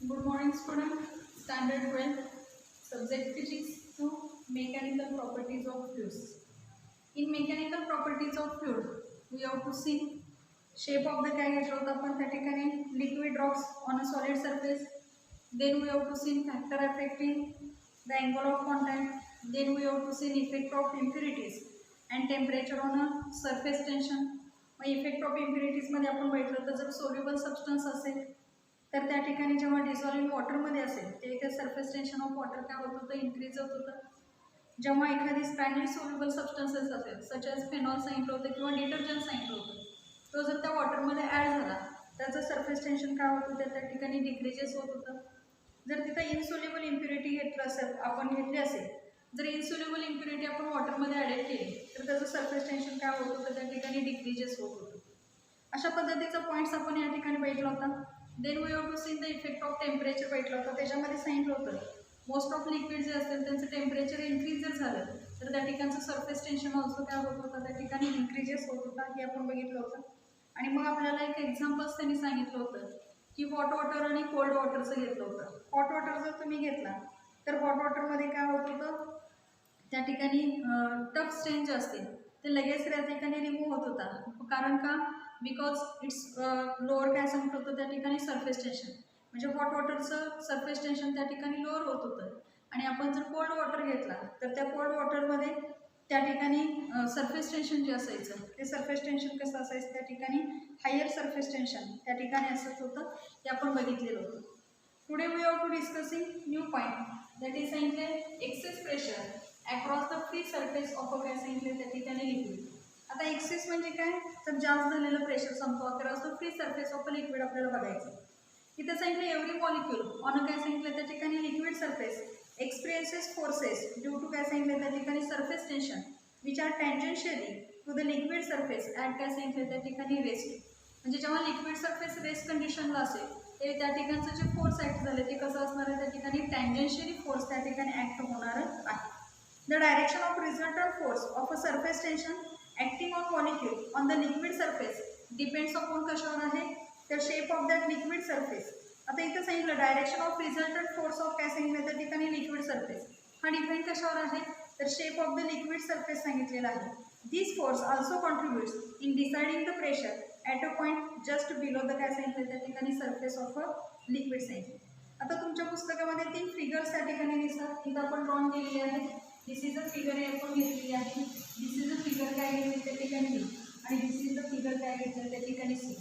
Good morning, student. Standard 12, subject physics to mechanical properties of fluids. In mechanical properties of fluid, we have to see shape of the काय घेतलं होतं आपण त्या ठिकाणी liquid drops on a solid surface. Then we have to see factor affecting the angle of contact. Then we have to see effect of impurities and temperature on a surface tension. मग effect of impurities मध्ये आपण बघितलं तर जर soluble substance असेल तर त्या ठिकाणी जेव्हा डिझॉल्व्ह इन वॉटरमध्ये असेल ते सरफेस टेन्शन ऑफ वॉटर काय होत होतं इन्क्रीज होत होतं. जेव्हा एखादी स्पॅनिश सोल्युबल सबस्टन्सेस असेल सच एज फेनॉल सांगितलं होतं किंवा डिटर्जंट सांगितलं होतं तो जर त्या वॉटरमध्ये ॲड झाला त्याचं सरफेस टेन्शन काय होत होतं त्या ठिकाणी डिक्रीजेस होत होतं. जर तिथं इन्सोल्युबल इम्प्युरिटी घेतलं असेल आपण घेतली असेल जर इन्सोल्युबल इम्प्युरिटी आपण वॉटरमध्ये ॲडेड केली तर त्याचं सरफेस टेन्शन काय होत होतं त्या ठिकाणी डिक्रीजेस होत होतं. अशा पद्धतीचा पॉईंट्स आपण या ठिकाणी बघितला होता. Then we have to see the effect of temperature बघितलं होतं. त्याच्यामध्ये सांगितलं होतं मोस्ट ऑफ लिक्विड जे असतील त्यांचं टेम्परेचर इन्क्रीज जर झालं तर त्या ठिकाणचं सरफेस टेन्शन ऑल्सो काय होत होतं त्या ठिकाणी इन्क्रीजेस होत होता हे आपण बघितलं होतं. आणि मग आपल्याला एक एक्झाम्पल्स त्यांनी सांगितलं होतं की हॉट वॉटर आणि कोल्ड वॉटरचं घेतलं होतं. हॉट वॉटर जर तुम्ही घेतला तर हॉट वॉटरमध्ये काय होत होतं त्या ठिकाणी टफ स्टेन जे असतील ते लगेच त्या ठिकाणी रिमूव्ह होत होता. कारण का बिकॉज इट्स लोअर काय सांगत होतं त्या ठिकाणी सरफेस टेन्शन म्हणजे हॉट वॉटरचं सरफेस टेन्शन त्या ठिकाणी लोअर होत होतं. आणि आपण जर कोल्ड वॉटर घेतला तर त्या कोल्ड वॉटरमध्ये त्या ठिकाणी सरफेस टेन्शन जे असायचं ते सरफेस टेन्शन कसं असायचं त्या ठिकाणी हायर सरफेस टेन्शन त्या ठिकाणी असंच होतं ते आपण बघितलेलं होतं. Today we have to discussing new point that is सांगितले excess pressure across the free surface of a काय सांगितले त्या ठिकाणी लिक्विड. आता एक्सेस म्हणजे काय तर जास्त झालेलं प्रेशर सांगतो across the free surface of a liquid आपल्याला बघायचं. इथं सांगितलं एव्हरी मॉलिक्यूल ऑन काय सांगितलं त्या ठिकाणी liquid surface experiences forces due to काय सांगितलं त्या ठिकाणी surface tension which are tangentially to the liquid surface at काय सांगितलं त्या ठिकाणी रेस्ट. म्हणजे जेव्हा लिक्विड सरफेस रेस्ट कंडिशनला असेल ते त्या ठिकाणचं जे फोर्स ॲक्ट झालं ते कसं असणार आहे त्या ठिकाणी टँजन्शियली फोर्स त्या ठिकाणी ॲक्ट होणार आहे. The direction of resultant force of a surface tension acting on molecule on the liquid surface depends upon कशावर आहे तर shape of that liquid surface. आता इथं सांगितलं direction of resultant force of काय सांगितलं त्या ठिकाणी लिक्विड सरफेस हा डिपेंड कशावर आहे तर shape of the liquid surface सांगितलेला आहे. This force also contributes in deciding the pressure at a point just below the काय सांगितलं त्या ठिकाणी सरफेस ऑफ अ लिक्विड सांगितलं. आता तुमच्या पुस्तकामध्ये 3 फिगर्स त्या ठिकाणी दिसतात. इथं आपण ड्रॉन केलेली आहे. दिस इज अ फिगर हे आपण घेतलेली आहे. दिस इज अ फिगर काय घेतली त्या ठिकाणी बी आणि दिस इज अ फिगर काय घेतलं त्या ठिकाणी सी.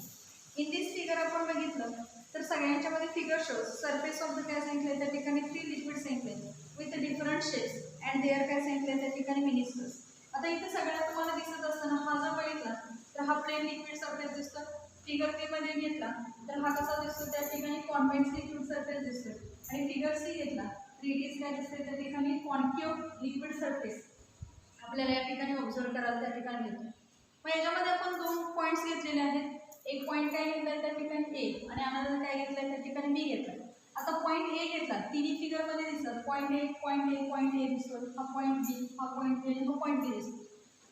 इन दिस फिगर आपण बघितलं तर सगळ्यांच्यामध्ये figure shows surface of the काय सांगितलं त्या ठिकाणी 3 लिक्विड सांगितले with different shapes and there काय सांगितलं त्या ठिकाणी मिनिस्कस. आता इथे सगळ्यात तुम्हाला दिसत असताना हा जर बघितला तर हा प्लेन लिक्विड सरफेस दिसतो. फिगर बी मध्ये घेतला तर हा कसा दिसतो त्या ठिकाणी कॉन्व्हेक्स लिक्विड सरफेस दिसतो. आणि फिगर सी घेतला तर इट इज काय दिसते त्या ठिकाणी कॉन्केव लिक्विड सरफेस आपल्याला या ठिकाणी ऑब्झर्व करायला त्या ठिकाणी मिळतो. मग याच्यामध्ये आपण 2 पॉईंट्स घेतलेले आहेत. एक पॉईंट काय घेतलाय त्या ठिकाणी ए आणि अनदर काय घेतलाय त्या ठिकाणी बी घेतलाय. आता पॉईंट ए घेतला तिन्ही फिगरमध्ये दिसतात point A point A point A दिसतो हा पॉईंट बी हा पॉईंट बी आणि हा पॉईंट बी दिसतो.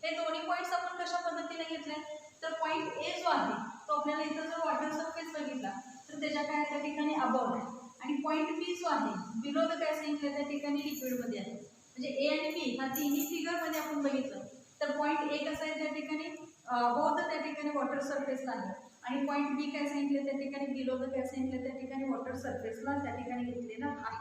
हे दोन्ही पॉईंट्स आपण कशा पद्धतीने घेतले तर पॉईंट ए जो आहे तो आपल्याला इथं जर वॉटर सरफेस बघितला तर त्याच्या काय त्या ठिकाणी अबव आहे आणि पॉईंट बी जो आहे बिलो द काय सांगितलं त्या ठिकाणी लिक्विडमध्ये आहे. म्हणजे ए आणि बी हा तिन्ही फिगरमध्ये आपण बघितलं तर पॉईंट ए कसं आहे त्या ठिकाणी अबव द त्या ठिकाणी वॉटर सरफेसला आहे आणि पॉईंट बी काय सांगितलं त्या ठिकाणी बिलो द काय सांगितलं त्या ठिकाणी वॉटर सरफेसला त्या ठिकाणी घेतलेला आहे.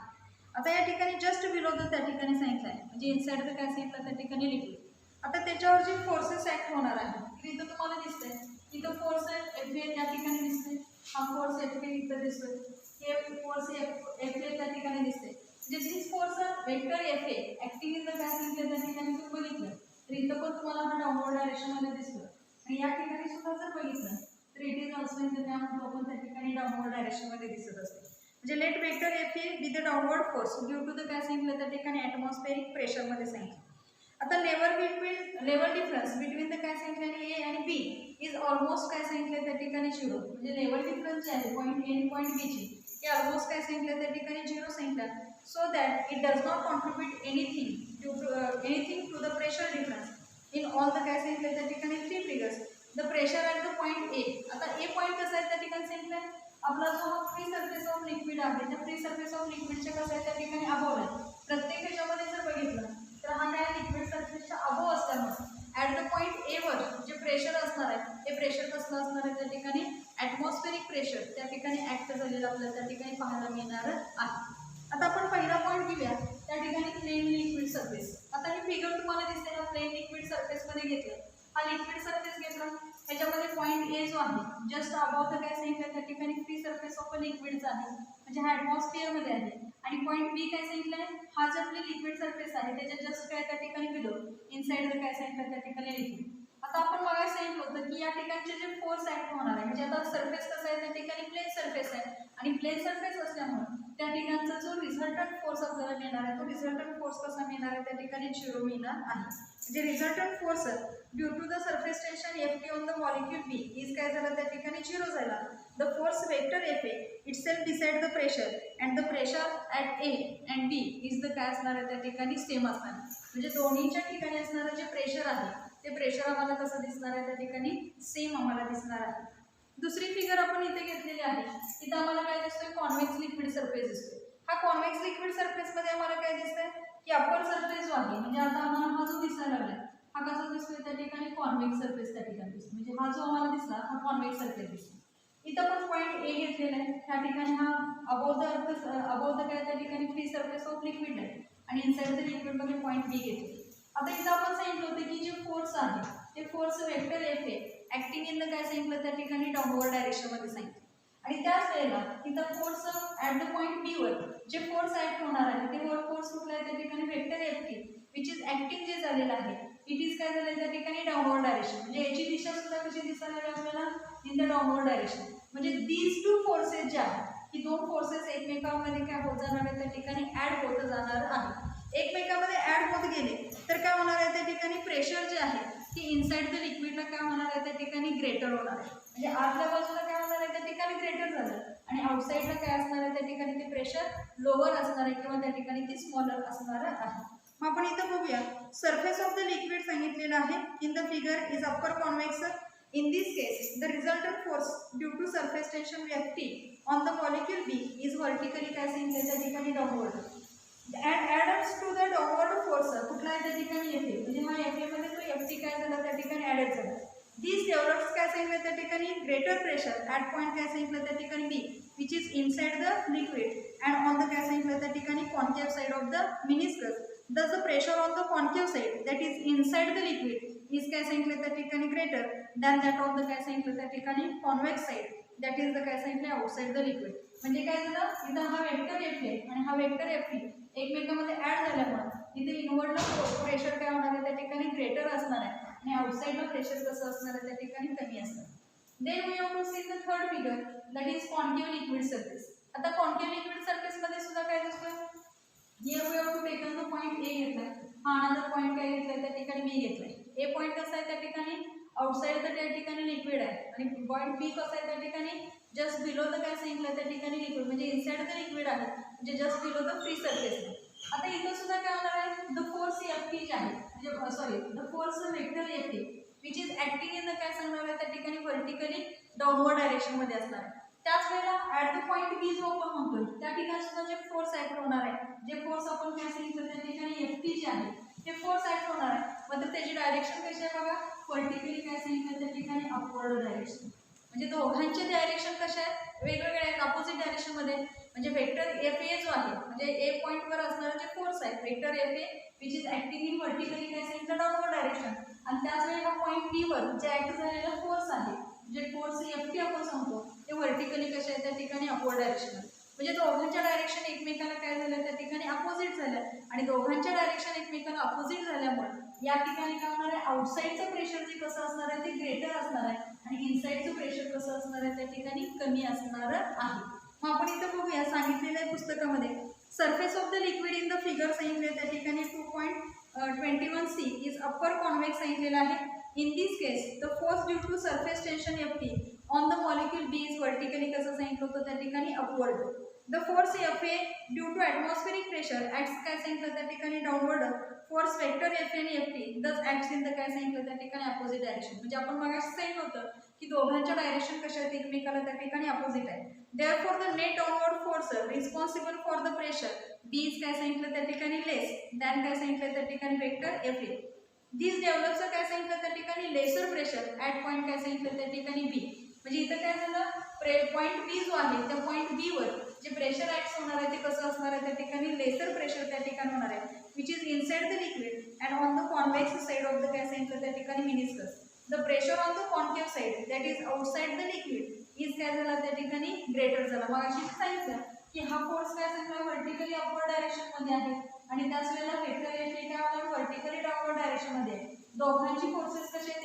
आता या ठिकाणी जस्ट बिलो द त्या ठिकाणी सांगितलं आहे म्हणजे इनसाइड द काय सांगितलं त्या ठिकाणी लिक्विड. आता त्याच्यावर जे फोर्सेस ॲक्ट होणार आहे इथं तुम्हाला दिसतंय इथं फोर्स एफ ए त्या ठिकाणी दिसते हा फोर्स एफ ए इथं दिसतोय हे फोर्स एफ ए त्या ठिकाणी दिसते. म्हणजे this force vector F A acting in the काय सांगितलं त्या ठिकाणी तुम्ही बघितलं तर इथं पण तुम्हाला हा डाऊनवर्ड डायरेक्शनमध्ये दिसतो आणि या ठिकाणी सुद्धा जर बघितलं तर it is also in the काय म्हणतो आपण त्या ठिकाणी डाऊनवर्ड डायरेक्शनमध्ये दिसत असते. म्हणजे let vector F A with the downward force due to the काय सांगितलं त्या ठिकाणी ॲटमॉस्फेरिक प्रेशरमध्ये सांगितलं. आता लेवल डिफरन्स बिटवीन द काय सांगितलं आणि ए आणि बी इज ऑलमोस्ट काय सांगितलं त्या ठिकाणी 0. म्हणजे लेवल डिफरन्स जे आहे पॉईंट ए आणि पॉईंट बी ची हे ऑलमोस्ट काय सांगितलं त्या ठिकाणी 0 सांगितलं. So that it does not contribute anything to the pressure difference in all the काय सांगितलं त्या ठिकाणी 3 figures. The pressure at the point A आता ए पॉईंट कसं आहे त्या ठिकाणी सांगितलं आपला जो हा फ्री सरफेस ऑफ लिक्विड आहे त्या फ्री सरफेस ऑफ लिक्विडच्या कसं आहे त्या ठिकाणी अबोव आहे. प्रत्येक ह्याच्यामध्ये जर बघितलं तर हा काय लिक्विड सरफेसच्या अबोव असल्यामुळे ॲट द पॉईंट ए वर जे प्रेशर असणार आहे हे प्रेशर कसलं असणार आहे त्या ठिकाणी ॲटमॉस्फेरिक प्रेशर त्या ठिकाणी ॲक्ट झालेलं आपल्याला त्या ठिकाणी पाहायला मिळणार आहे. आता आपण पहिला पॉईंट घेऊया त्या ठिकाणी प्लेन लिक्विड सरफेस. आता हे फिगर तुम्हाला दिसते ना प्लेन लिक्विड सरफेसमध्ये घेतलं. हा लिक्विड सरफेस घेतला ह्याच्यामध्ये पॉईंट ए जो आहे जस्ट अबाउट द काय सांगितलं त्या ठिकाणी फ्री सरफेस ऑफ अ लिक्विडचा आहे म्हणजे हा ॲटमॉस्फिअरमध्ये आहे. आणि पॉईंट बी काय सांगितलंय हा जो आपली लिक्विड सरफेस आहे त्याच्या जस्ट काय त्या ठिकाणी बिलो इनसाइड द काय सांगितलं त्या ठिकाणी लिक्विड. आता आपण बघायला सांगितलं होतं की या ठिकाणचे जे फोर्स ऍक्ट होणार आहे म्हणजे आता सरफेस कसं आहे त्या ठिकाणी प्लेन सरफेस आहे आणि प्लेन सरफेस असल्यामुळे त्या ठिकाणचा जो रिझल्टंट फोर्स आपल्याला मिळणार आहे तो रिझल्टंट फोर्स कसा मिळणार आहे त्या ठिकाणी 0 मिळणार आहे. म्हणजे resultant force due to the surface tension Ft on the molecule B is काय झालं त्या ठिकाणी 0 झाला. The force vector Fa itself decide the pressure and the pressure at A and B is the काय असणार आहे त्या ठिकाणी सेम असणार. म्हणजे दोन्हीच्या ठिकाणी असणारं जे प्रेशर आहे ते प्रेशर आम्हाला कसं दिसणार आहे त्या ठिकाणी सेम आम्हाला दिसणार आहे. दुसरी फिगर आपण इथे घेतलेली आहे. इथं आम्हाला काय दिसतोय कॉन्व्हेक्स लिक्विड सरफेस दिसतोय. हा कॉन्व्हेक्स लिक्विड सरफेसमध्ये आम्हाला काय दिसतंय की अपर सरफेस जो आहे म्हणजे आता आम्हाला हा जो दिसायला लागलाय हा कसा दिसतोय त्या ठिकाणी कॉन्व्हेक्स सरफेस त्या ठिकाणी दिसतो. म्हणजे हा जो आम्हाला दिसला हा कॉन्व्हेक्स सरफेस दिसतो. इथं पण पॉईंट ए घेतलेला आहे त्या ठिकाणी हा अबोव द काय त्या ठिकाणी फ्री सरफेस ऑफ लिक्विड आहे आणि इनसाइड द लिक्विडमध्ये पॉईंट बी घेतले. आता इथं आपण सांगितलं होतं की जे फोर्स आहे ते force vector Fa acting in the काय सांगितलं त्या ठिकाणी डाऊनवर्ड डायरेक्शनमध्ये सांगितलं. आणि त्याच वेळेला इथं फोर्स ॲट द पॉईंट बी वर जे फोर्स ऍक्ट होणार आहे ते वर फोर्स कुठला आहे त्या ठिकाणी vector Ft which is acting जे झालेलं आहे इट इज काय झालं त्या ठिकाणी डाऊनवर्ड डायरेक्शन. म्हणजे याची दिशा सुद्धा कशी दिसायला लागली आपल्याला इन द डाऊनवर्ड डायरेक्शन. म्हणजे दीज टू फोर्सेस ज्या आहेत ही दोन फोर्सेस एकमेकांमध्ये काय होत जाणार आहे त्या ठिकाणी ऍड होत जाणार आहे. एकमेकांमध्ये ऍड होत गेले तर काय होणार आहे त्या ठिकाणी प्रेशर जे आहे की इनसाइड द लिक्विडला काय होणार आहे त्या ठिकाणी ग्रेटर होणार आहे. म्हणजे आतल्या बाजूला काय होणार आहे त्या ठिकाणी ग्रेटर झालं आणि आउटसाइडला काय असणार आहे त्या ठिकाणी ते प्रेशर लोअर असणार आहे किंवा त्या ठिकाणी ते स्मॉलर असणार आहे. मग आपण इथं बघूया सरफेस ऑफ द लिक्विड सांगितलेलं आहे in the figure is upper convex. In this case, the resultant force due to surface tension Ft on the molecule B is vertically काय सांगितलं त्या ठिकाणी downward. And adds to the downward force कुठला आहे त्या ठिकाणी Fa म्हणजे हा Fa मध्ये तो Ft काय झाला त्या ठिकाणी ॲड झाला. This develops काय सांगितलं त्या ठिकाणी greater pressure at point काय सांगितलं त्या ठिकाणी B which is inside the liquid and on the काय सांगितलं त्या ठिकाणी concave side of the meniscus. Thus the pressure on the concave side that is inside the liquid is काय सांगितलं त्या ठिकाणी greater than that on the काय सांगितलं त्या ठिकाणी convex side that is the काय सांगितलं outside the liquid. म्हणजे काय झालं इथं हा वेक्टर Fa आणि हा वेक्टर Ft एकमेकांमध्ये ऍड झाल्यामुळे इथे इनवर्डला प्रेशर काय होणार आहे त्या ठिकाणी ग्रेटर असणार आहे आणि आउटसाइडला प्रेशर कसं असणार आहे त्या ठिकाणी कमी असणार. Then we have to see the third figure that is concave liquid surface. आता कॉन्केव्ह लिक्विड सरफेस मध्ये सुद्धा काय दिसतं here we have to taken the point A घेतलाय हा अनदर पॉईंट काय घेतलाय त्या ठिकाणी बी घेतलाय. ए पॉईंट कसा आहे त्या ठिकाणी आउटसाइड द त्या ठिकाणी लिक्विड आहे आणि पॉईंट बी कसं आहे त्या ठिकाणी जस्ट बिलो द काय सांगितलं त्या ठिकाणी लिक्विड म्हणजे इनसाइड द लिक्विड आहे म्हणजे just below the free surface. आता इथं सुद्धा काय होणार आहे द फोर्स Ft जे आहे म्हणजे sorry the force vector Ft which is acting in the काय सांगणार आहे त्या ठिकाणी व्हर्टिकली डाऊनवर्ड डायरेक्शनमध्ये असणार आहे. त्याच वेळेला ॲट द पॉईंट बी जो आपण म्हणतोय त्या ठिकाणी सुद्धा जे फोर्स ऍक्ट होणार आहे जे फोर्स आपण काय सांगितलं त्या ठिकाणी Ft जे आहे ते फोर्स ऍक्ट होणार आहे. मग त्याची डायरेक्शन कशी आहे बघा व्हर्टिकली काय सांगितलं त्या ठिकाणी अपवर्ड डायरेक्शन. म्हणजे दोघांचे डायरेक्शन कसे आहेत वेगवेगळे आहेत अपोजिट डायरेक्शनमध्ये. म्हणजे वेक्टर Fa जो आहे म्हणजे ए पॉईंटवर असणारा जे फोर्स आहे vector Fa which is acting in vertically काय सांगितलं डाऊनवर्ड डायरेक्शन आणि त्याच वेळी हा पॉईंट बी वर जे ऍक्ट झालेला फोर्स आहे जे फोर्स Ft आपण सांगतो ते व्हर्टिकली कसे आहे त्या ठिकाणी अपवर्ड डायरेक्शन. म्हणजे दोघांच्या डायरेक्शन एकमेकाला काय झालं त्या ठिकाणी अपोजिट झालं आणि दोघांच्या डायरेक्शन एकमेकाला अपोजिट झाल्यामुळे या ठिकाणी काय होणार आहे आउटसाईडचं प्रेशर जे कसं असणार आहे ते ग्रेटर असणार आहे आणि इनसाइडचं प्रेशर कसं असणार आहे त्या ठिकाणी कमी असणार आहे. मग आपण इथं बघूया सांगितलेलं आहे पुस्तकामध्ये surface of the liquid in the figure सांगितले त्या ठिकाणी 2.21c इज अपर कॉन्व्हेक्स सांगितलेलं आहे. In this case the force due to surface tension Ft on the molecule B is vertically कसं सांगितलं होतं त्या ठिकाणी upward. The force FA due to atmospheric pressure acts काय सांगितलं त्या ठिकाणी डाऊनवर्ड फोर्स वेक्टर FA आणि FP thus acts in the काय सांगितलं त्या ठिकाणी अपोजिट डायरेक्शन. म्हणजे आपण मगाशी सांगितलं होतं की दोघांच्या डायरेक्शन कशा आहेत एकमेकाला त्या ठिकाणी अपोजिट आहे. Therefore the net downward force responsible for the pressure B is काय सांगितलं त्या ठिकाणी लेस दॅन काय सांगितलं त्या ठिकाणी वेक्टर FA. दिस डेव्हलप्स काय सांगितलं त्या ठिकाणी लेसर प्रेशर ॲट पॉईंट काय सांगितलं त्या ठिकाणी B. म्हणजे इथं काय झालं पॉईंट B जो आहे त्या पॉईंट B वर जे प्रेशर ॲक्ट होणार आहे ते कसं असणार आहे त्या ठिकाणी लेसर प्रेशर त्या ठिकाणी होणार आहे which is inside the liquid and on the convex side of the काय सांगितलं त्या ठिकाणी meniscus. The pressure on the concave side that is outside the liquid is काय झाला त्या ठिकाणी ग्रेटर झाला. मग अशी सांगितलं की हा फोर्स काय सांगितलं व्हर्टिकली अपवर्ड डायरेक्शनमध्ये आहे आणि त्याच वेळेला वेक्टर FA काय होणार व्हर्टिकली डाऊनवर्ड डायरेक्शनमध्ये आहे. दोघांची फोर्सेस कसे आहेत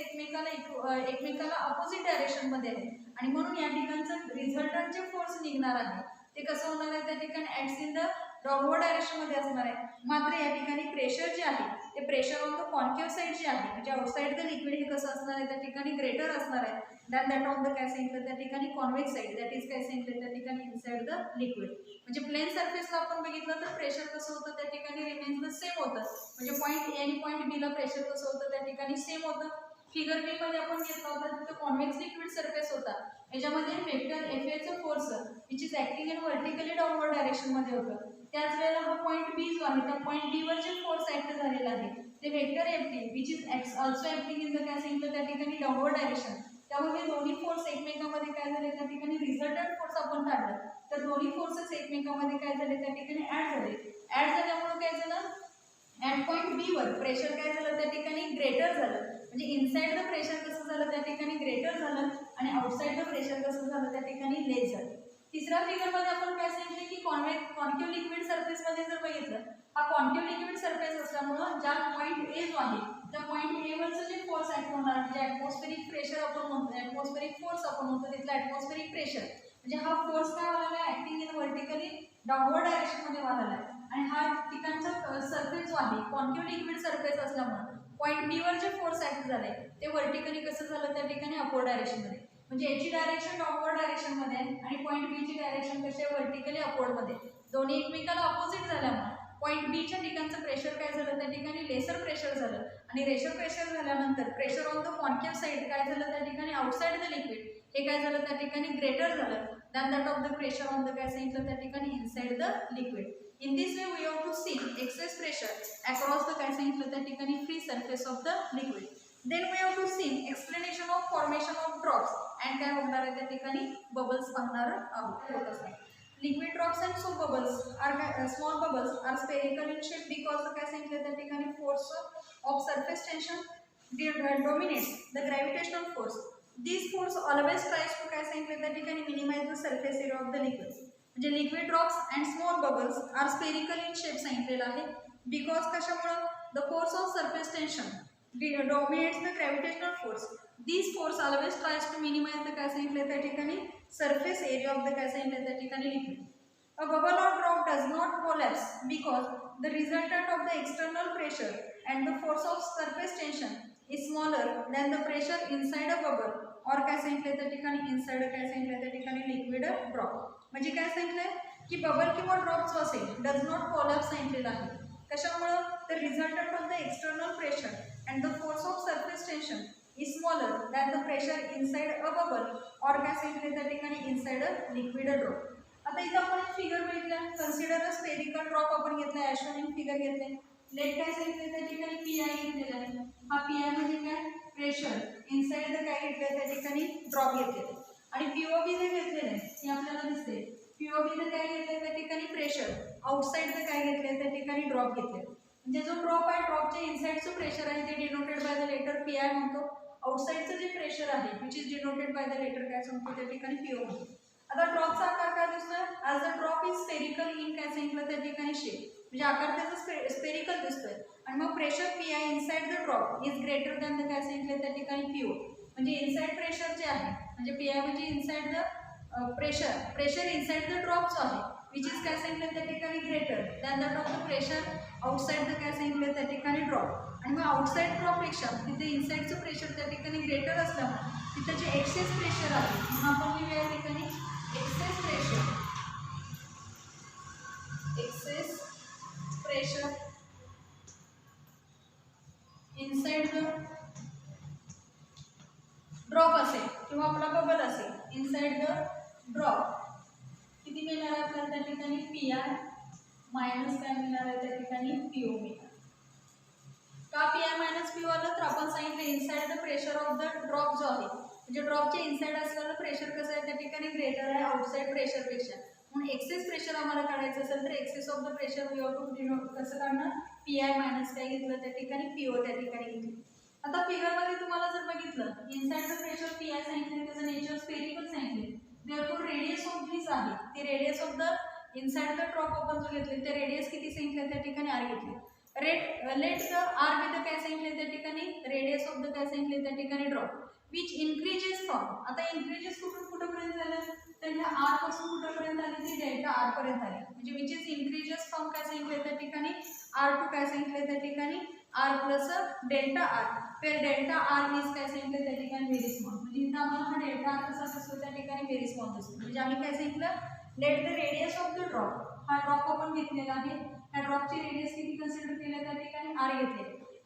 एकमेकाला अपोजिट डायरेक्शनमध्ये आहेत आणि म्हणून या ठिकाणचं रिझल्टंट जे फोर्स निघणार आहे ते कसं होणार आहे त्या ठिकाणी ॲक्ट्स इन द डाऊनवर्ड डायरेक्शनमध्ये असणार आहे. मात्र या ठिकाणी प्रेशर जे आहे ते pressure on the concave side जे आहे म्हणजे आउटसाइड द लिक्विड हे कसं असणार आहे त्या ठिकाणी ग्रेटर असणार आहे दॅन दॅट ऑन द काय सांगितलं त्या ठिकाणी कॉन्वेक्स साइड दॅट इज काय सांगितलं त्या ठिकाणी इनसाइड द लिक्विड. म्हणजे प्लेन सरफेसला आपण बघितलं तर प्रेशर कसं होतं त्या ठिकाणी रिमेन्स द सेम होतं. म्हणजे पॉईंट A आणि पॉईंट B ला प्रेशर कसं होतं त्या ठिकाणी सेम होतं. फिगर B मध्ये आपण घेतला होता तिथं कॉन्वेक्स लिक्विड सरफेस होता याच्यामध्ये वेक्टर FA चं force which is acting in vertically downward डायरेक्शनमध्ये होतं. त्याच वेळेला हा पॉईंट B जो आहे त्या पॉईंट B वर जे फोर्स ॲक्ट झालेला आहे ते vector FP which is also acting in the काय सांगितलं त्या ठिकाणी डाऊनवर्ड डायरेक्शन. त्यामुळे दोन्ही फोर्स एकमेकांमध्ये काय झाले त्या ठिकाणी रिझल्टंट फोर्स आपण काढला तर दोन्ही फोर्सेस एकमेकांमध्ये काय झाले त्या ठिकाणी ॲड झाल्यामुळे काय झालं ॲट पॉईंट B वर प्रेशर काय झालं त्या ठिकाणी ग्रेटर झालं. म्हणजे इनसाइड द प्रेशर कसं झालं त्या ठिकाणी ग्रेटर झालं आणि आउटसाइड द प्रेशर कसं झालं त्या ठिकाणी लेस झालं. तिसऱ्या फिगरमध्ये आपण काय सांगितलं की कॉन्केव्ह लिक्विड सरफेसमध्ये जर बघितलं हा कॉन्केव्ह लिक्विड सरफेस असल्यामुळं ज्या पॉईंट A जो आहे त्या पॉईंट A वरचं जे फोर्स ॲक्ट होणार म्हणजे ॲटमॉस्फेरिक प्रेशर आपण म्हणतो ॲटमॉस्फेरिक फोर्स आपण म्हणतो तिथलं ॲटमॉस्फेरिक प्रेशर म्हणजे हा फोर्स काय व्हायला आहे ॲक्टिंग इन व्हर्टिकली डाऊनवर्ड डायरेक्शनमध्ये व्हायला आहे आणि हा ठिकाणचा सरफेस जो आहे कॉन्केव्ह लिक्विड सरफेस असल्यामुळे पॉईंट B वर जे फोर्स ॲक्ट झाले ते व्हर्टिकली कसं झालं त्या ठिकाणी अपवर्ड डायरेक्शनमध्ये. म्हणजे याची डायरेक्शन डाऊनवर्ड डायरेक्शनमध्ये आहे आणि पॉईंट B ची डायरेक्शन कशी आहे व्हर्टिकली अपवर्डमध्ये. दोन्ही एकमेकाला अपोजिट झाल्यामुळे पॉईंट B च्या ठिकाणचं प्रेशर काय झालं त्या ठिकाणी लेसर प्रेशर झालं आणि लेसर प्रेशर झाल्यानंतर pressure on the concave side काय झालं त्या ठिकाणी आउटसाइड द लिक्विड हे काय झालं त्या ठिकाणी ग्रेटर झालं than that of the pressure on the काय सांगितलं त्या ठिकाणी inside the liquid. In this way we have to see excess pressure across the काय सांगितलं त्या ठिकाणी free surface of the liquid. Then we have to see explanation of formation of drops and काय होणार आहे त्या ठिकाणी bubbles पाहणार आहोत. Liquid drops and soap bubbles are small bubbles are spherical in shape because काय सांगितलं त्या ठिकाणी force of surface tension dominates the gravitational force. This force always tries to काय सांगितलं त्या ठिकाणी minimize the surface area of the liquid. म्हणजे liquid drops and small bubbles are spherical in shape सांगितलेलं आहे बिकॉज कशामुळं the force of surface tension dominates the gravitational force. This force always tries to minimize the काय सांगितलं त्या ठिकाणी surface area of the काय सांगितलं त्या ठिकाणी liquid. A bubble or drop does not collapse because the resultant of the external pressure and the force of surface tension is smaller than the pressure inside a bubble और काय सांगितलं त्या ठिकाणी inside काय सांगितलं त्या ठिकाणी लिक्विड ड्रॉप. म्हणजे काय सांगितलंय की बबल किंवा ड्रॉप जो असेल डज नॉट कोलॅप्स सांगितलेलं आहे. कशामुळं the resultant of the external pressure and the force of surface tension is smaller than the pressure inside a bubble और काय सांगितलं त्या ठिकाणी इनसाइड अ लिक्विड ड्रॉप. आता इथं आपण एक फिगर बघितलं कन्सिडर अ स्पेरिकल ड्रॉप आपण घेतला ॲशोनिंग फिगर घेतले. लेट काय सांगितलं त्या ठिकाणी PI घेतलेला आहे. हा PI म्हणजे काय प्रेशर इनसाइड द काय घेतलं त्या ठिकाणी ड्रॉप घेतले आणि POV जे घेतलेलं आहे हे आपल्याला दिसते POV ने काय घेतलं त्या ठिकाणी प्रेशर आउटसाइड द काय घेतलं त्या ठिकाणी ड्रॉप घेतले. म्हणजे जो ड्रॉप आहे ड्रॉपच्या इनसाइडचं प्रेशर आहे ते denoted by the letter PI म्हणतो. आउटसाइडचं जे प्रेशर आहे which is denoted by the letter काय सांगतो त्या ठिकाणी POV. आता ड्रॉपचा आकार काय दिसतोय as the drop is spherical in काय सांगितलं त्या ठिकाणी शेप म्हणजे आकार त्याचा स्पेरिकल दिसतोय आणि मग pressure PI inside the drop is greater than the काय सांगितलं त्या ठिकाणी PO. म्हणजे इनसाइड प्रेशर जे आहे म्हणजे PI म्हणजे inside the pressure inside the drop जो आहे विच इज काय सांगितलं त्या ठिकाणी greater than the drop the pressure outside the काय सांगितलं त्या ठिकाणी ड्रॉप आणि मग आउटसाइड ड्रॉपपेक्षा तिथे इनसाइडचं प्रेशर त्या ठिकाणी ग्रेटर असल्यामुळे तिथं जे एक्सेस प्रेशर आहे म्हणून आपण लिहूया या ठिकाणी excess pressure inside the drop किती मिळणार आहे आपल्याला त्या ठिकाणी पी आय मायनस काय मिळणार आहे त्या ठिकाणी पी ओ मिळणार. का P I minus P O आलं तर आपण सांगितलं inside the pressure of the drop जो आहे म्हणजे ड्रॉपच्या इनसाइड असलेलं प्रेशर कसं आहे त्या ठिकाणी ग्रेटर आहे आउटसाइड प्रेशरपेक्षा. म्हणून एक्सेस प्रेशर आम्हाला काढायचं असेल तर excess of the pressure we have to denote कसं काढणार पी आय मायनस काय घेतलं त्या ठिकाणी पी ओ त्या ठिकाणी घेतली. आता फिगरमध्ये तुम्हाला जर बघितलं inside the pressure P I सांगितलं त्याचं नेचर स्फेरिकल सांगितले. देअरफॉर रेडियस ऑफ दिस आहे ते radius of the inside the drop आपण जो घेतले ते रेडियस किती सांगितलं त्या ठिकाणी आर घेतले. लेट द आर विथ काय सांगितले त्या ठिकाणी रेडियस ऑफ द काय सांगितले त्या ठिकाणी ड्रॉप विच इन्क्रीजेस फ्रॉम. आता इन्क्रीजेस कुठून कुठेपर्यंत झालं तर ह्या आर पासून कुठेपर्यंत आली ती डेल्टा आर पर्यंत आली म्हणजे विच इज इन्क्रीजेस फ्रॉम काय सांगितले त्या ठिकाणी आर टू काय सांगितले त्या ठिकाणी आर प्लस डेल्टा आर फिर डेल्टा आर इज काय सांगितले त्या ठिकाणी व्हेरी स्मॉल म्हणजे इथं आम्हाला हा डेल्टा आर कसा दिसतो त्या ठिकाणी व्हेरी स्मॉल दिसतो. म्हणजे आम्ही काय सांगितलं let the radius of the drop हा ड्रॉप आपण घेतलेला आहे ह्या ड्रॉपची रेडियस किती कन्सिडर केलं त्या ठिकाणी आर घेतले.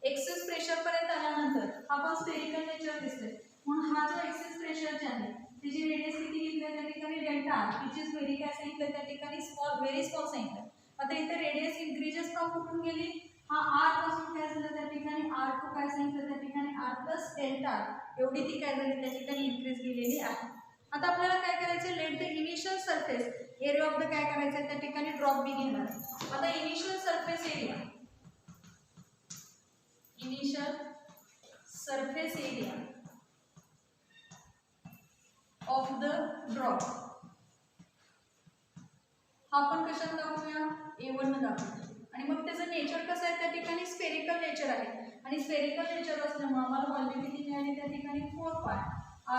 एक्सेस प्रेशर पर्यंत आल्यानंतर आपण स्फेरिकल नेचर दिसते म्हणून हा जो एक्सेस प्रेशर जे आहे त्याची रेडियस किती घेतली त्या ठिकाणी delta R which is very काय सांगितलं त्या ठिकाणी स्मॉल व्हेरी स्मॉल सांगितलं. आता इथे रेडियस इन्क्रीजेस फ्रॉम कुठून गेली हा आर पासून काय झालं त्या ठिकाणी आर टू काय सांगितलं त्या ठिकाणी आर प्लस डेल्टा आर एवढी ती काय झाली त्या ठिकाणी इन्क्रीज गेलेली आहे. आता आपल्याला काय करायचं let the initial surface area of the काय करायचं त्या ठिकाणी ड्रॉप बी घेणार. आता initial surface area of the drop हा आपण कशात दाखवूया A1 न दाखवूया आणि मग त्याचं नेचर कसं आहे त्या ठिकाणी स्फेरिकल नेचर आहे आणि स्फेरिकल नेचर असल्यामुळे आम्हाला व्हॅल्यू किती मिळाली त्या ठिकाणी 4 पाय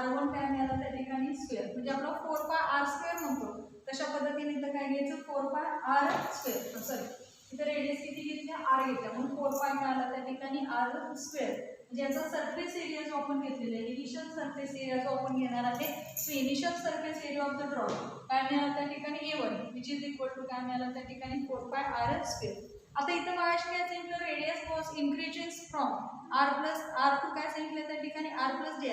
r1 काय मिळालं त्या ठिकाणी स्क्वेअर म्हणजे आपला 4 पाय r स्क्वेअर म्हणतो तशा पद्धतीने इथं काय घ्यायचं 4 पाय r स्क्वेअर सॉरी इथं रेडियस किती घेतली r घेतला म्हणून 4 पाय मिळाला त्या ठिकाणी r स्क्वेअर म्हणजे याचा सरफेस एरिया जो आपण घेतलेला आहे इनिशियल सरफेस एरिया जो आपण घेणार आहे so initial surface area of the drop काय मिळालं त्या ठिकाणी A1 which is equal to काय मिळालं त्या ठिकाणी 4 पाय r स्क्वेअर. आता इथं मागाशी काय सांगितलं radius was increases from R plus R to काय सांगितलं त्या ठिकाणी R plus D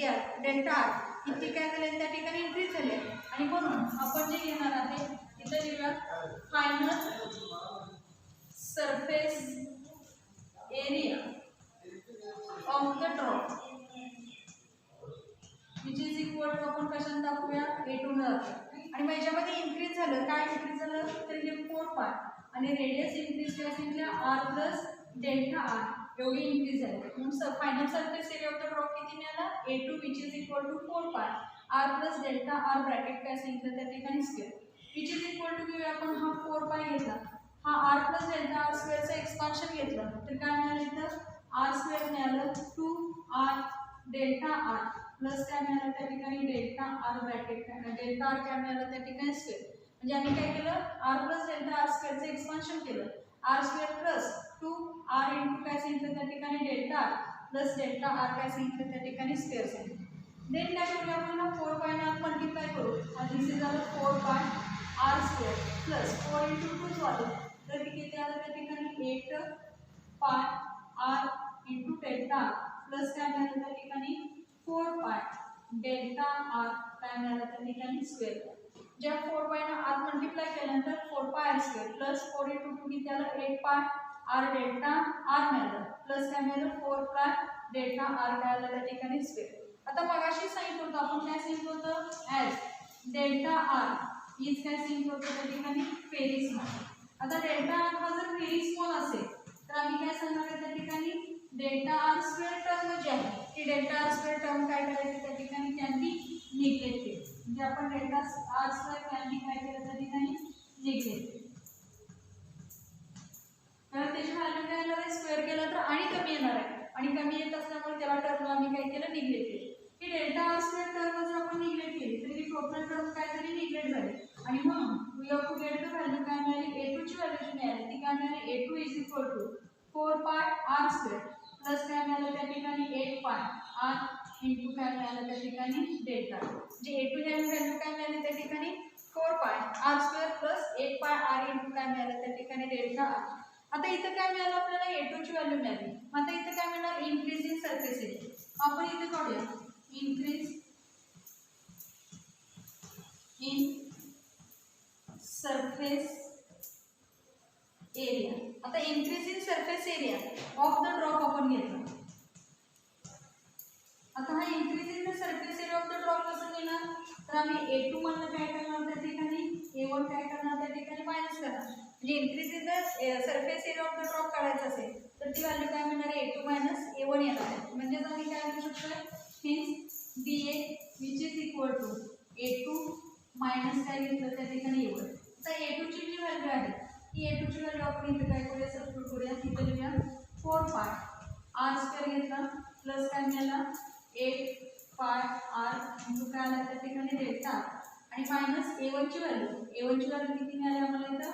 R delta R इतकी काय झाले त्या ठिकाणी इन्क्रीज झाले आणि म्हणून आपण जे घेणार आहे इथं लिहूया final surface area of the drop which is equal to आपण कशाने दाखवूया A2 न दाखवूया आणि मग याच्यामध्ये इन्क्रीज झालं काय इन्क्रीज झालं तर हे 4 पाय आणि रेडियस इन्क्रीज केला सांगितलं आर प्लस डेल्टा आर एवढी इन्क्रीज झाली म्हणून final surface area of the drop किती मिळाला A2 which is equal to 4 pi r plus delta r bracket काय सांगितलं त्या ठिकाणी square which is equal to घेऊया आपण हा 4 पाय घेतला हा आर प्लस डेल्टा आर स्क्वेअरचं एक्सपान्शन घेतलं तर काय मिळालं इथं आर स्क्वेअर मिळालं 2 आर डेल्टा आर प्लस काय मिळालं त्या ठिकाणी delta r bracket delta r काय मिळालं त्या ठिकाणी स्क्वेअर म्हणजे आम्ही काय केलं आर प्लस डेल्टा आर स्क्वेअरचं एक्सपान्शन केलं r square plus 2 r into काय सांगितलं त्या ठिकाणी delta R plus delta r काय सांगितलं त्या ठिकाणी स्क्वेअर सांगितलं. देन काय करूया आपण 4 पाय ने मल्टिप्लाय करू आणि दिस इज आलं 4 pi R square plus 4 into 2 झालं तर किती आलं त्या ठिकाणी 8 pi R into delta R plus काय मिळालं त्या ठिकाणी 4 पाय डेल्टा आर काय मिळालं त्या ठिकाणी स्क्वेअर ज्या 4 पाय ने आर मल्टिप्लाय केल्यानंतर 4 pi R square plus 4 into 2 किती आलं 8 पाय आर डेल्टा आर मिळालं प्लस काय मिळालं 4 पाय डेल्टा आर काय आलं त्या ठिकाणी स्क्वेअर. आता मगाशी सांगितलं होतं आपण काय सांगितलं होतं ॲज डेल्टा आर इज काय सांगितलं होतं त्या ठिकाणी व्हेरी स्मॉल. आता डेल्टा आर हा जर व्हेरी स्मॉल असेल तर आम्ही काय सांगणार आहे त्या ठिकाणी डेल्टा आर स्क्वेअर टर्म जी आहे ती डेल्टा आर स्क्वेअर टर्म काय करायची त्या ठिकाणी कॅन बी निग्लेक्टेड म्हणजे आपण delta R square can be काय केलं त्या ठिकाणी निग्लेक्टेड कारण त्याची व्हॅल्यू काय येणार आहे स्क्वेअर केलं तर आणि कमी येणार आहे आणि कमी येत असल्यामुळे त्याला टर्म आम्ही काय केलं निग्लेक्टेड. ही डेल्टा आर स्क्वेअर टर्म जर आपण निग्लेक्ट केली तर ही टोटल टर्म काय झाली निग्लेक्ट झाली आणि म्हणून we have to get the value काय मिळाली A2 ची व्हॅल्यू जी मिळाली ती काय मिळाली A2 is equal to 4 pi R square plus काय मिळालं त्या ठिकाणी 8 पाय आर इंटू काय मिळालं त्या ठिकाणी डेल्टा म्हणजे A2 ची व्हॅल्यू काय मिळाली त्या ठिकाणी 4 pi R square plus 8 pi R into काय मिळालं त्या ठिकाणी डेल्टा आर. आता इथं काय मिळालं आपल्याला A2 ची व्हॅल्यू मिळाली आता इथं काय मिळणार इन्क्रीज इन सरफेस एरिया आपण इथे काढूया इन्क्रीज इन सरफेस एरिया. आता increase in surface area of the drop आपण घेतला. आता हा increase in the surface area of the drop कसं घेणार, तर आम्ही A2 मधनं काय करणार त्या ठिकाणी, A1 काय करणार त्या ठिकाणी मायनस करणार. म्हणजे increase in the surface area of the drop काढायचं असेल तर ती व्हॅल्यू काय मिळणार आहे, A2 मायनस A1 येणार आहे. म्हणजेच आम्ही काय लिहू शकतो, hence BA which is equal to A2 minus काय घेतलं त्या ठिकाणी A1. आता A2 ची जी व्हॅल्यू आहे ती A2 ची व्हॅल्यू आपण इथे काय करूया, सबस्टिट्यूट करूया. इथे लिहूया 4 पाय r स्क्वेअर घेतला प्लस काय मिळाला 8 पाय r इंटू काय आला त्या ठिकाणी डेल्टा आणि मायनस A1 ची व्हॅल्यू किती मिळाली आम्हाला इथं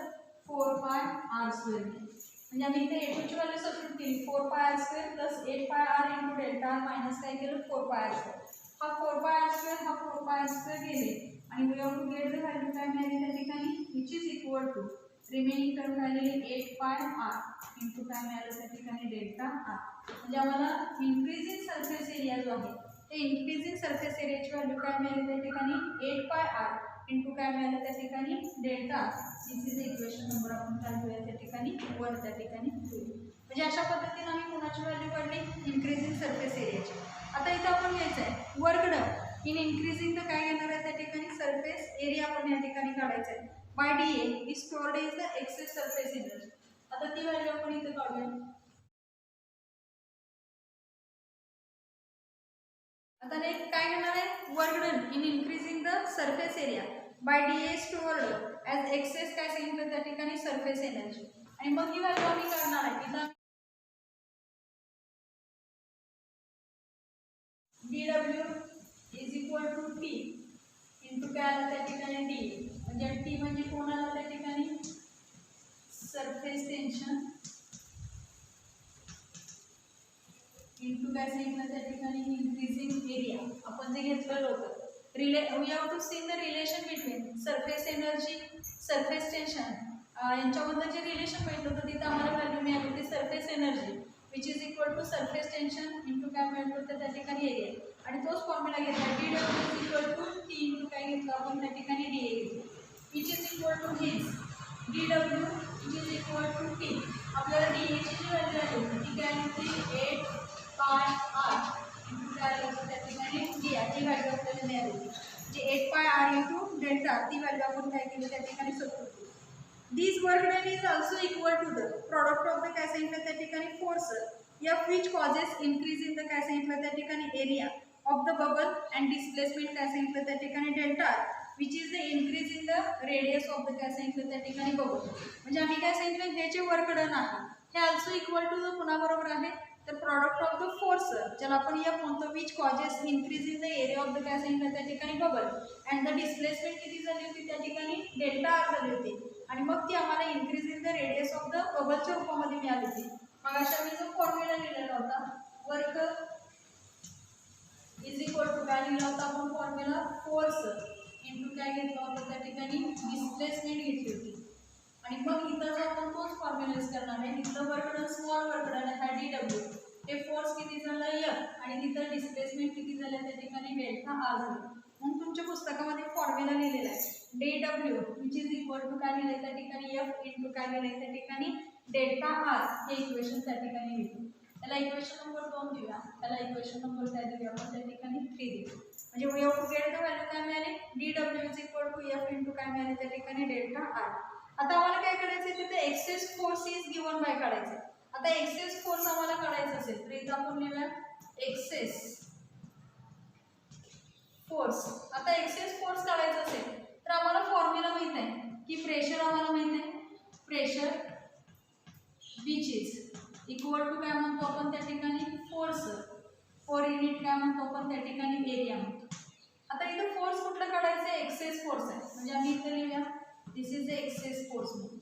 4 पाय r स्क्वेअर. म्हणजे आम्ही इथे A2 ची व्हॅल्यू सबस्टिट्यूट केली 4 पाय r square plus 8 pi r into delta minus काय केलं 4 पाय r स्क्वेअर. हा 4 पाय r स्क्वेअर हा 4 पाय r स्क्वेअर गेले आणि we have to get the value काय मिळाली त्या ठिकाणी which is equal to remaining term मिळालेली 8 पाय r इंटू काय मिळालं त्या ठिकाणी डेल्टा r. म्हणजे आम्हाला इन्क्रीज इन सरफेस एरिया जो आहे ते इन्क्रीज इन सरफेस एरियाची व्हॅल्यू काय मिळाली त्या ठिकाणी 8 पाय r इंटू काय मिळालं त्या ठिकाणी delta. This is equation number आपण काय घेऊया त्या ठिकाणी 1 त्या ठिकाणी घेऊया. म्हणजे अशा पद्धतीने आम्ही कोणाची व्हॅल्यू काढली, इन्क्रीज इन सरफेस एरियाची. आता इथं आपण घ्यायचं आहे वर्क डन इन इन्क्रीजिंग तर काय घेणार आहे त्या ठिकाणी सरफेस एरिया आपण या ठिकाणी काढायचं आहे. By DA is stored is the excess surface energy. आता ती व्हॅल्यू आपण इथे काढूया. आता नेक्स्ट काय घेणार आहे, work done in increasing the surface area by DA stored as excess काय सांगितलं त्या ठिकाणी सरफेस एनर्जी. आणि मग ही व्हॅल्यू आम्ही काढणार आहे इथं dW is equal to T into काय आलं त्या ठिकाणी D. म्हणजे T म्हणजे कोण आलं त्या ठिकाणी सरफेस टेन्शन इंटू काय सांगितलं त्या ठिकाणी इन्क्रीजिंग एरिया आपण जे घेतलेलं होतं. We have to see the relation between surface energy surface tension यांच्यामधलं जे रिलेशन मिळतं होतं तिथं आम्हाला व्हॅल्यू मिळाली होती surface energy which is equal to surface tension into काय मिळत होतं त्या ठिकाणी एरिया. आणि तोच फॉर्म्युला घेतला dW is equal to T into काय घेतलं आपण त्या ठिकाणी DA घेतलं which is equal to hence dW which is equal to T. आपल्याला DA ची जी व्हॅल्यू आहे ती काय होती 8 पाय r इंटू काय होतं त्या ठिकाणी DA ची व्हॅल्यू आपल्याला मिळाली होती. म्हणजे 8 पाय r इंटू डेल्टा ती व्हॅल्यू आपण काय केली त्या ठिकाणी सबस्टिट्यूट केली. This work done is also equal to the product of the काय सांगितलं त्या ठिकाणी force F which causes increase in the काय सांगितलं त्या ठिकाणी area of the bubble and displacement काय सांगितलं त्या ठिकाणी delta which is the increase in the radius of the काय सांगितलं त्या ठिकाणी बबल. म्हणजे आम्ही काय सांगितलं हे जे वर्क डन आहे हे ऑल्सो इक्वल टू द कुणाबरोबर आहे तर प्रॉडक्ट ऑफ द फोर्स ज्याला आपण F म्हणतो which causes increase in the area of the काय सांगितलं त्या ठिकाणी बबल अँड द डिस्प्लेसमेंट किती झाली होती त्या ठिकाणी डेल्टा आर झाली होती. आणि मग ती आम्हाला increase in the radius of the बबलच्या रूपामध्ये मिळाली होती. मग अशा मी जो फॉर्म्युला लिहिलेला होता वर्क इज इक्वल टू काय लिहिला होता आपण फॉर्म्युला फोर्स इंटू काय घेतला होता त्या ठिकाणी डिस्प्लेसमेंट घेतली होती. आणि मग इथं जो आपण तोच फॉर्म्युला यूज करणार आहे इथं work done small work done आहे DW हे फोर्स किती झाला F आणि तिथं डिस्प्लेसमेंट किती झालं त्या ठिकाणी डेल्टा आर झालं. मग तुमच्या पुस्तकामध्ये फॉर्म्युला लिहिलेला आहे DW which is equal to काय लिहिलं त्या ठिकाणी F इंटू काय लिहिलं त्या ठिकाणी डेल्टा आर हे इक्वेशन त्या ठिकाणी लिहितो. त्याला इक्वेशन नंबर 2 देऊया, त्याला इक्वेशन नंबर काय देऊया आपण त्या ठिकाणी 3 देऊ. म्हणजे we have to get the value काय मिळाली DW is equal to F into काय मिळाले त्या ठिकाणी डेल्टा आर. आता आम्हाला काय करायचं तिथे excess force is given by काढायचं. आता एक्सेस फोर्स आम्हाला काढायचा असेल तर इथं आपण लिहूया एक्सेस फोर्स. आता एक्सेस फोर्स काढायचा असेल तर आम्हाला फॉर्म्युला माहित आहे की प्रेशर आम्हाला माहित आहे pressure which is equal to काय म्हणतो आपण त्या ठिकाणी फोर्स पर युनिट काय म्हणतो आपण त्या ठिकाणी एरिया म्हणतो. आता इथं फोर्स कुठला काढायचं आहे एक्सेस फोर्स आहे. म्हणजे आम्ही इथे लिहूया दिस इज द एक्सेस फोर्स म्हणून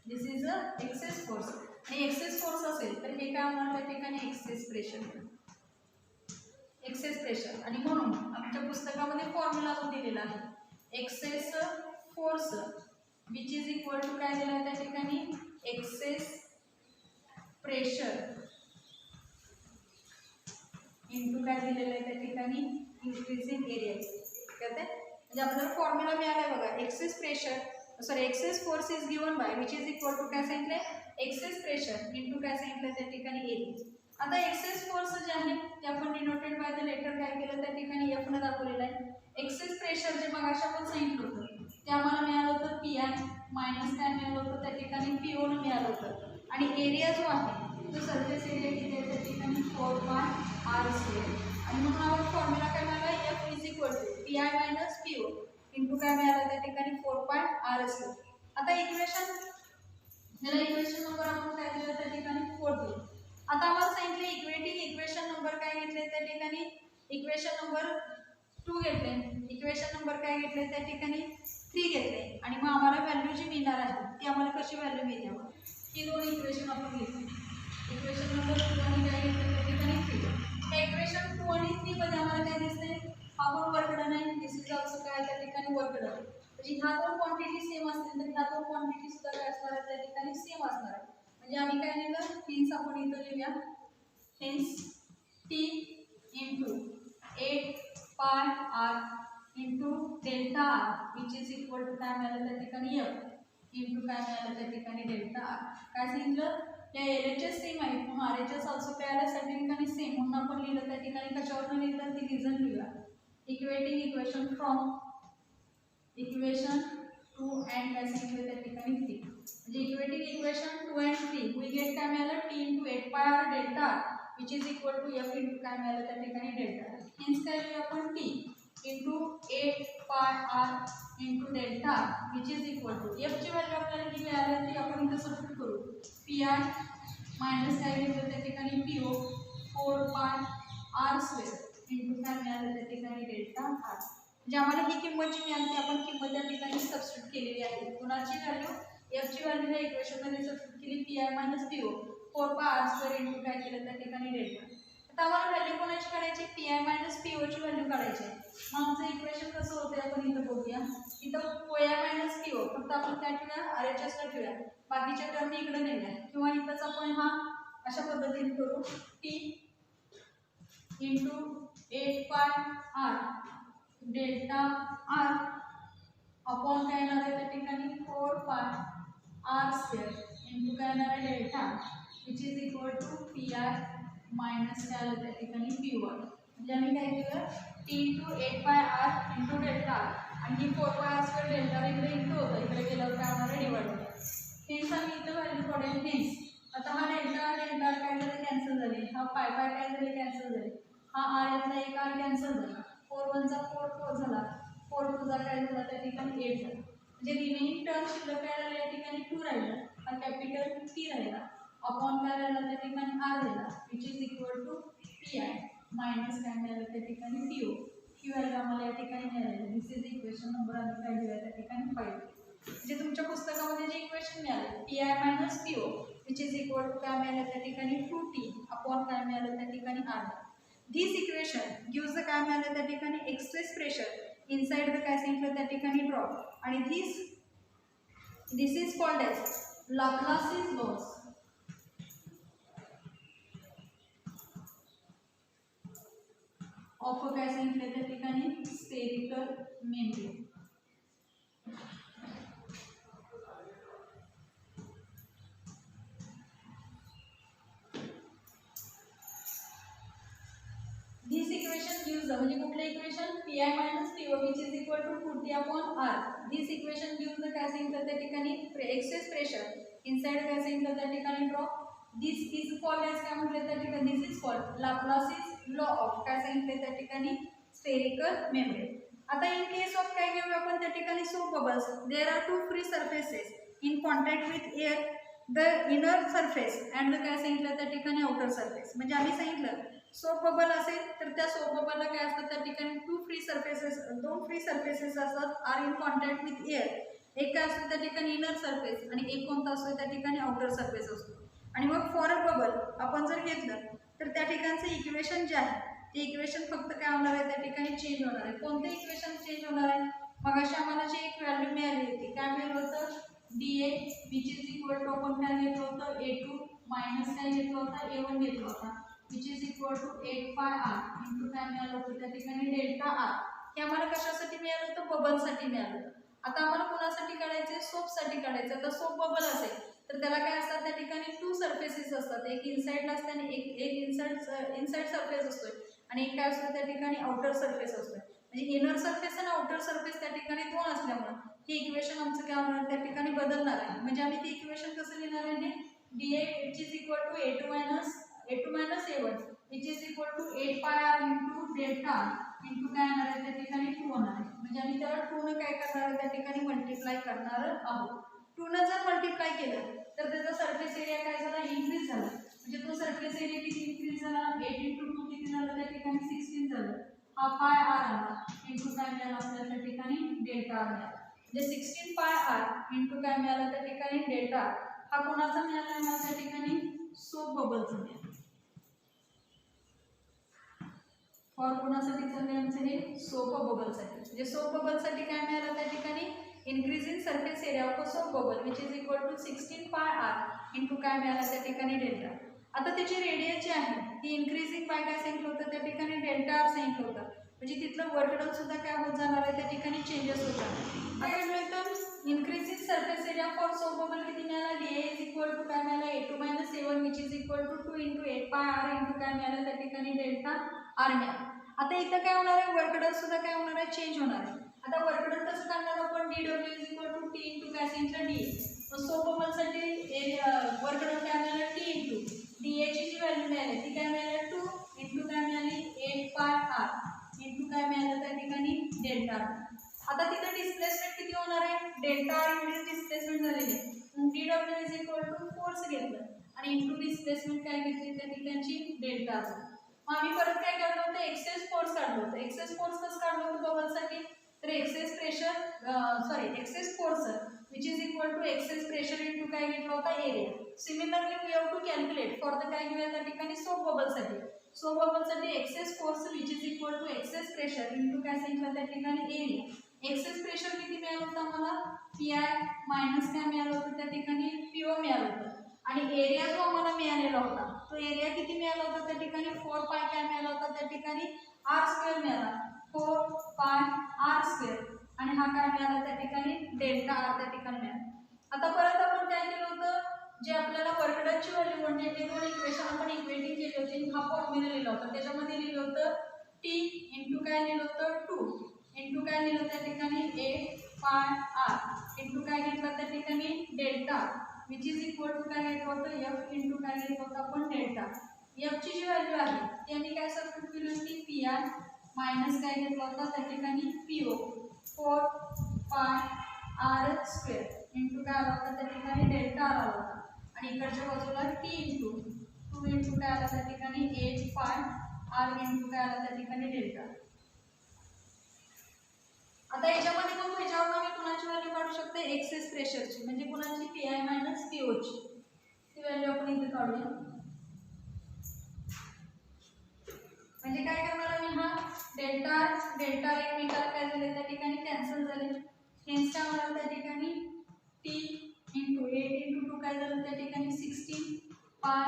दिस इज अ एक्सेस फोर्स. आणि एक्सेस फोर्स असेल तर हे काय होणार त्या ठिकाणी एक्सेस प्रेशर. आणि म्हणून आमच्या पुस्तकामध्ये फॉर्म्युला जो दिलेला आहे excess force which is equal to काय दिलं आहे त्या ठिकाणी एक्सेस प्रेशर इंटू काय दिलेलं आहे त्या ठिकाणी इन्क्रीजिंग एरिया. कहते म्हणजे आपल्याला फॉर्म्युला मिळाला बघा, excess pressure sorry excess force is given by which is equal to काय सांगितलंय एक्सेस प्रेशर इनटू काय सांगितलं त्या ठिकाणी एरिया. आता एक्सेस फोर्स जे आहे ते आपण डिनोटेड बाय द लेटर काय केलं त्या ठिकाणी एफ न दाखवलेलं आहे. एक्सेस प्रेशर जे मगाशी आपण सांगितलं होतं ते आम्हाला मिळालं होतं पी आय मायनस काय मिळालं होतं त्या ठिकाणी पी ओ न मिळालं होतं. आणि एरिया जो आहे तो सरफेस एरिया किती आहे त्या ठिकाणी 4πr². आणि म्हणून आपण फॉर्म्युला काय मिळाला F is equal to P I minus P O into काय मिळालं त्या ठिकाणी 4πr². आता इक्वेशन याला इक्वेशन नंबर आपण काय दिलं त्या ठिकाणी 4 दिलं. आता आम्हाला सांगितले इक्वेटिंग इक्वेशन नंबर काय घेतले त्या ठिकाणी इक्वेशन नंबर 2 घेतले, इक्वेशन नंबर काय घेतले त्या ठिकाणी 3 घेतले. आणि मग आम्हाला व्हॅल्यू जी मिळणार आहे ती आम्हाला कशी व्हॅल्यू मिळते ही दोन इक्वेशन आपण घेतली. इक्वेशन नंबर 2 आणि काय घेतलं त्या ठिकाणी 3. हे इक्वेशन 2 आणि 3 मध्ये आम्हाला काय दिसते हा पण वर्क डन आहे, दिस इज ऑल्सो काय त्या ठिकाणी वर्क डन. म्हणजे ह्या दोन क्वांटिटी सेम असतील तर ह्या दोन क्वांटिटी सुद्धा काय असणार आहे त्या ठिकाणी सेम असणार आहे. म्हणजे आम्ही काय लिहिलं हेन्स आपण इथं लिहूया hence T into 8πr into delta R which is equal to काय मिळालं त्या ठिकाणी एफ इंटू काय मिळालं त्या ठिकाणी डेल्टा आर. काय सांगितलं या एल एच एस सेम आहे म्हणून आर एच एस ऑल्सो काय आलं त्या ठिकाणी सेम म्हणून आपण लिहिलं त्या ठिकाणी कशावरून लिहिलं ती रिझन लिहिला. Equating equation from equation 2 and काय सांगितलं त्या ठिकाणी 3. म्हणजे equating equation 2 and 3 we get काय मिळालं T into 8πr delta which is equal to F into काय मिळालं त्या ठिकाणी डेल्टा. हेन्स काय लिहूया आपण T into 8πr into delta which is equal to F ची व्हॅल्यू आपल्याला जी मिळाली ती आपण इथं सबस्टिट्यूट करू. पी आय मायनस काय घेतलं त्या ठिकाणी पी ओ 4πr² इंटू काय मिळालं त्या ठिकाणी डेल्टा आर. म्हणजे आम्हाला ही किंमत जी मिळाली ती आपण किंमत त्या ठिकाणी सबस्टिट्यूट केलेली आहे. कुणाची व्हॅल्यू एफ ची व्हॅल्यू या इक्वेशन मध्ये सबस्टिट्यूट केली P I minus P O 4πr² into काय केलं त्या ठिकाणी डेल्टा. आता आम्हाला व्हॅल्यू कोणाची काढायची P I minus P O ची व्हॅल्यू काढायची आहे. मग आमचं इक्वेशन कसं होतं आपण इथं बघूया. इथं P I minus P O फक्त आपण काय ठेवूया आर एच एस ला ठेवूया, बाकीच्या टर्म इकडे नेऊया किंवा इथंच आपण हा अशा पद्धतीने करू T into 8πr delta R upon काय येणार आहे त्या ठिकाणी 4πr² इंटू काय येणार आहे delta which is equal to P I minus काय आलं त्या ठिकाणी पी वन. म्हणजे आम्ही काय केलं T into 8πr into delta आणि ही 4πr² डेल्टा इकडे इंटू होतं, इकडे गेल्यावर काय होणार आहे डिवाइड होतं. हेन्स आम्ही इथं व्हॅल्यू पडेल हेन्स. आता हा डेल्टा डेल्टा काय झाले कॅन्सल झाले, हा पाय काय झाले कॅन्सल झाले, हा आर यातला एक आर कॅन्सल झाला, 4 1 चा 4 4 झाला, 4 2 चा काय झाला त्या ठिकाणी 8 झाला. म्हणजे रिमेनिंग टर्म शिल्लक काय राहिला या ठिकाणी 2 राहिला, हा कॅपिटल टी राहिला अपॉन काय राहिला त्या ठिकाणी आर राहिला which is equal to P I minus काय मिळालं त्या ठिकाणी पी ओ. ही व्हॅल्यू आम्हाला या ठिकाणी मिळाली. दिस इज इक्वेशन नंबर आम्ही काय दिला त्या ठिकाणी 5. म्हणजे तुमच्या पुस्तकामध्ये जे इक्वेशन मिळाले P I minus P O which is equal to काय मिळालं त्या ठिकाणी 2t अपॉन काय मिळालं त्या ठिकाणी R. This equation gives the काय मिळालं त्या ठिकाणी एक्सप्रेस प्रेशर इनसाइड द काय सांगितलं त्या ठिकाणी ड्रॉप. आणि this is called as Laplace's laws of काय सांगितलं त्या ठिकाणी spherical membrane. This equation gives the म्हणजे कुठलं equation P I minus P O which is equal to 2t upon r. This equation gives the काय सांगितलं त्या ठिकाणी एक्सेस प्रेशर इनसाइड काय सांगितलं त्या ठिकाणी drop. This is called as काय म्हटलं त्या ठिकाणी this is called Laplace's law of काय सांगितलं त्या ठिकाणी स्फेरिकल मेम्ब्रेन. आता इन केस ऑफ काय घेऊ आपण त्या ठिकाणी soap bubbles there are 2 free surfaces in contact with air the inner surface and the काय सांगितलं त्या ठिकाणी आउटर सरफेस. म्हणजे आम्ही सांगितलं सोप बबल असेल तर त्या सोप बबलला काय असतं त्या ठिकाणी 2 फ्री सरफेसेस असतात are in contact with air. एक काय असतं त्या ठिकाणी इनर सरफेस आणि एक कोणता असतो त्या ठिकाणी आउटर सरफेस असतो. आणि मग फॉर अ बबल आपण जर घेतलं तर त्या ठिकाणचं इक्वेशन जे आहे ते इक्वेशन फक्त काय होणार आहे त्या ठिकाणी चेंज होणार आहे. कोणतं इक्वेशन चेंज होणार आहे मग अशी आम्हाला जी एक व्हॅल्यू मिळाली होती काय मिळालं होतं D A which is equal to आपण काय घेतलं होतं A2 मायनस काय घेतलं होतं A1 घेतलं होता which is equal to 8πr into काय मिळालं होतं त्या ठिकाणी डेल्टा आर. हे आम्हाला कशासाठी मिळालं होतं, बबलसाठी मिळालं होतं. आता आम्हाला कोणासाठी काढायचे, सोपसाठी काढायचं. आता सोप बबल असेल तर त्याला काय असतात, त्या ठिकाणी 2 सरफेसेस असतात, एक इनसाइडला असते आणि एक इनसाइड सरफेस असतोय आणि एक काय असतो त्या ठिकाणी आउटर सरफेस असतोय. म्हणजे इनर सरफेस आणि आउटर सरफेस त्या ठिकाणी 2 असल्यामुळे हे इक्वेशन आमचं काय होणार, त्या ठिकाणी बदलणार आहे. म्हणजे आम्ही ते इक्वेशन कसं लिहिणार आहे, dA which is equal to a2 minus a1 which is equal to 8 pi r into delta into काय येणार आहे, त्या ठिकाणी 2 होणार आहे. म्हणजे आम्ही त्याला 2 ने काय करणार आहे, त्या ठिकाणी मल्टिप्लाय करणार आहोत. 2 ने जर मल्टिप्लाय केलं तर त्याचा सरफेस एरिया काय झाला, इन्क्रीज झाला. म्हणजे तो सरफेस एरिया किती इन्क्रीज झाला, 8 into 2 किती झालं, त्या ठिकाणी 16 झालं. हा पाय आर आला इंटू काय मिळालं आपल्याला त्या ठिकाणी डेल्टा आर मिळाला. म्हणजे 16 पाय आर इंटू काय मिळालं त्या ठिकाणी डेल्टा आर. हा कोणाचा मिळाला आहे, त्या ठिकाणी सोप बबलचा मिळाला. फॉर कोणासाठी चालले आमचं हे, सोप बबलसाठी. म्हणजे सोप बबलसाठी काय मिळालं त्या ठिकाणी, increasing surface area of soap bubble which is equal to 16 pi R into काय मिळालं त्या ठिकाणी डेल्टा. आता त्याची रेडियस जी आहे ती इन्क्रीजिंग बाय काय सांगितलं होतं, त्या ठिकाणी डेल्टा आर सांगितलं होतं. म्हणजे तिथलं वर्क डन सुद्धा काय होत जाणार आहे, त्या ठिकाणी चेंजेस होत जाणार. काय म्हटलं तर increasing surface area for soap bubble किती मिळाला, dA इज इक्वल टू काय मिळाला, a2 minus a1 which is equal to 2 into 8 pi r into काय मिळालं त्या ठिकाणी डेल्टा आर मिळाला. आता इथं काय होणार आहे, वर्क डन सुद्धा काय होणार आहे, चेंज होणार आहे. आता वर्क डन कसं काढणार आपण, dW is equal to t into काय सांगितलं dA. सोप बबलसाठी वर्क डन काय मिळालं, t इंटू dA ची जी व्हॅल्यू मिळाली ती काय मिळाली, 2 इंटू काय मिळाली 8 pi r इंटू काय मिळालं त्या ठिकाणी डेल्टा आर. आता तिथे डिस्प्लेसमेंट किती होणार आहे, डेल्टा आर एवढी डिस्प्लेसमेंट झालेली आहे. dW is equal to force घेतलं आणि इंटू डिस्प्लेसमेंट काय घेतली त्या ठिकाणची डेल्टा आर. मग आम्ही परत काय काढलं होतं, एक्सेस फोर्स काढलं होतं. एक्सेस फोर्स कसं काढलं होतं बबलसाठी, तर excess force which is equal to excess pressure into काय घेतला होता, area. Similarly we have to calculate for the काय घेऊया त्या ठिकाणी, सोप बबलसाठी. सोप बबलसाठी excess force which is equal to excess pressure into काय सांगितलं त्या ठिकाणी, एरिया. एक्सेस प्रेशर किती मिळालं होतं आम्हाला, PI मायनस काय मिळालं होतं त्या ठिकाणी, PO मिळालं होतं. आणि एरिया जो आम्हाला मिळालेला होता तो एरिया किती मिळाला होता त्या ठिकाणी, 4 पाय काय मिळाला होता त्या ठिकाणी, आर स्क्वेअर मिळाला. 4 पाय आर स्क्वेअर आणि हा काय मिळाला त्या ठिकाणी, डेल्टा आर त्या ठिकाणी मिळाला. आता परत आपण काय केलं होतं, जे आपल्याला वर्क डनची व्हॅल्यू म्हणजे ते दोन इक्वेशन आपण इक्वेटिंग केली होती, हा फॉर्म्युला लिहिला होता. त्याच्यामध्ये लिहिलं होतं t इंटू काय लिहिलं होतं, 2 इंटू काय लिहिलं त्या ठिकाणी, 8 पाय आर इंटू काय घेतलं त्या ठिकाणी, delta which is equal to काय घेतलं होतं, एफ इंटू काय घेतलं होतं आपण, डेल्टा. एफची जी व्हॅल्यू आहे ती आम्ही काय सबस्टिट्यूट केली होती, PI मायनस काय घेतला होता त्या ठिकाणी, PO 4 pi R square into काय आला होता त्या ठिकाणी, डेल्टा आला होता. आणि इकडच्या बाजूला t इंटू 2 इंटू काय आला त्या ठिकाणी, 8 पाय आर इंटू काय आला त्या ठिकाणी, डेल्टा. आता याच्यामध्ये मग ह्याच्यावर आम्ही कुणाची व्हॅल्यू काढू शकतो, एक्सेस प्रेशरची. म्हणजे कुणाची, PI मायनस POची ती व्हॅल्यू आपण इथे काढूया. म्हणजे काय करणार आम्ही, हा डेल्टा एकमेकाला काय झाले त्या ठिकाणी कॅन्सल झाले. हेन्स काय होणार त्या ठिकाणी, t इंटू 8 इंटू 2 काय झालं त्या ठिकाणी, 16 पाय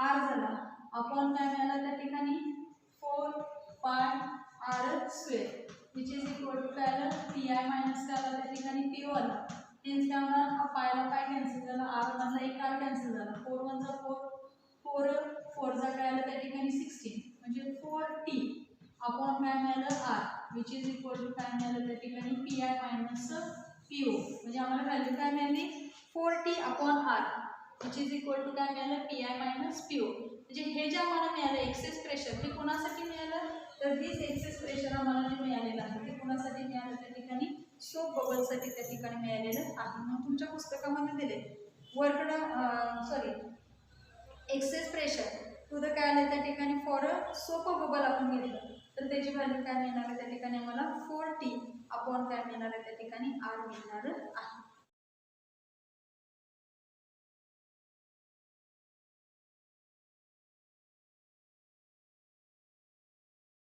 आर झाला अपॉन काय मिळाला त्या ठिकाणी, 4 pi R square which is equal to काय आलं, PI मायनस काय आला त्या ठिकाणी, PO आला. हेन्स काय होणार, हा पायला पाय कॅन्सल झाला, आर मधला एक आर कॅन्सल झाला. 4 1 जा 4 4 जा काय आलं त्या ठिकाणी 16 म्हणजे 4t अपॉन काय मिळालं, R which is equal to काय मिळालं त्या ठिकाणी, PI मायनस PO. म्हणजे आम्हाला व्हॅल्यू काय मिळाली, 4t upon R which is equal to काय मिळालं, PI मायनस PO. म्हणजे हे जे आम्हाला मिळालं एक्सेस प्रेशर हे कोणासाठी मिळालं, तर दिस एक्सेस प्रेशर आम्हाला जे मिळालेलं आहे ते कोणासाठी मिळालं त्या ठिकाणी, सोप बबलसाठी त्या ठिकाणी मिळालेलं आहे. मग तुमच्या पुस्तकामध्ये दिले work done excess pressure to the काय आलं त्या ठिकाणी, फॉर अ सोप बबल आपण घेतलं तर त्याची व्हॅल्यू काय मिळणार आहे त्या ठिकाणी, आम्हाला 4t अपॉन काय मिळणार आहे त्या ठिकाणी, आर मिळणार आहे.